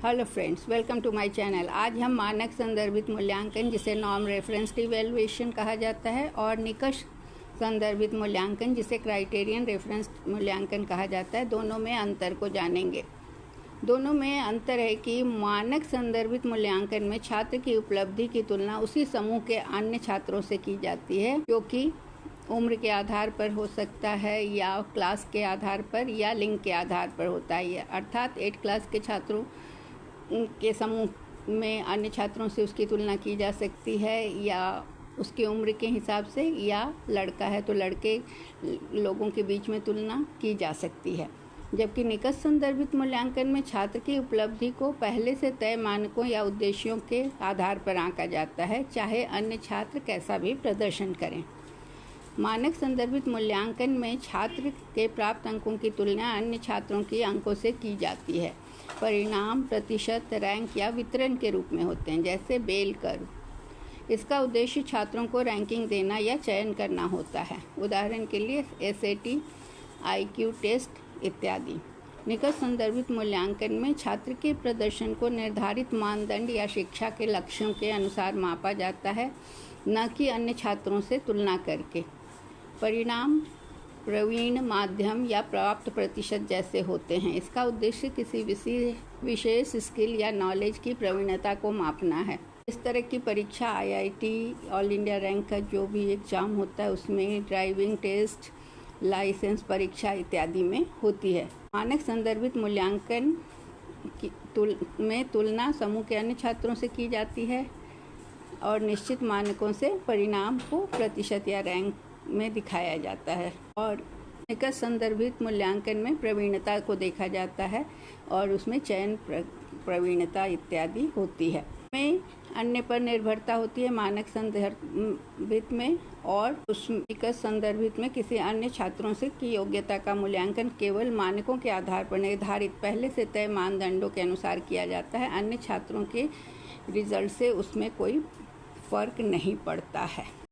Hello friends, welcome to my channel. आज हम मानक संदर्भित मूल्यांकन, जिसे नॉर्म रेफरेंस्ड इवैल्यूएशन कहा जाता है, और निकष संदर्भित मूल्यांकन, जिसे क्राइटेरियन रेफरेंस्ड मूल्यांकन कहा जाता है, दोनों में अंतर को जानेंगे। दोनों में अंतर है कि मानक संदर्भित मूल्यांकन में छात्र की उपलब्धि की तुलना उसी समूह के अन्य छात्रों से की जाती है, जो कि उम्र के आधार पर हो सकता है, या क्लास के आधार पर, या लिंग के आधार पर होता है। अर्थात 8 क्लास के छात्रों के समूह में अन्य छात्रों से उसकी तुलना की जा सकती है, या उसकी उम्र के हिसाब से, या लड़का है तो लड़के लोगों के बीच में तुलना की जा सकती है। जबकि निकष संदर्भित मूल्यांकन में छात्र की उपलब्धि को पहले से तय मानकों या उद्देश्यों के आधार पर आंका जाता है, चाहे अन्य छात्र कैसा भी प्रदर्शन करें। मानक संदर्भित मूल्यांकन में छात्र के प्राप्त अंकों की तुलना अन्य छात्रों के अंकों से की जाती है। परिणाम प्रतिशत, रैंक या वितरण के रूप में होते हैं, जैसे बेल कर्व। इसका उद्देश्य छात्रों को रैंकिंग देना या चयन करना होता है। उदाहरण के लिए SAT, IQ टेस्ट इत्यादि। निकष संदर्भित मूल्यांकन में छात्र के प्रदर्शन को निर्धारित मानदंड या शिक्षा के लक्ष्यों के अनुसार मापा जाता है, न कि अन्य छात्रों से तुलना करके। परिणाम प्रवीण, माध्यम या प्राप्त प्रतिशत जैसे होते हैं। इसका उद्देश्य किसी विशेष स्किल या नॉलेज की प्रवीणता को मापना है। इस तरह की परीक्षा IIT, ऑल इंडिया रैंक का जो भी एग्ज़ाम होता है, उसमें ड्राइविंग टेस्ट, लाइसेंस परीक्षा इत्यादि में होती है। मानक संदर्भित मूल्यांकन में तुलना समूह के अन्य छात्रों से की जाती है, और निश्चित मानकों से परिणाम को प्रतिशत या रैंक में दिखाया जाता है। और निकष संदर्भित मूल्यांकन में प्रवीणता को देखा जाता है, और उसमें चयन प्रवीणता इत्यादि होती है। में अन्य पर निर्भरता होती है मानक संदर्भित में, और उस निकष संदर्भित में किसी अन्य छात्रों से की योग्यता का मूल्यांकन केवल मानकों के आधार पर निर्धारित पहले से तय मानदंडों के अनुसार किया जाता है। अन्य छात्रों के रिजल्ट से उसमें कोई फर्क नहीं पड़ता है।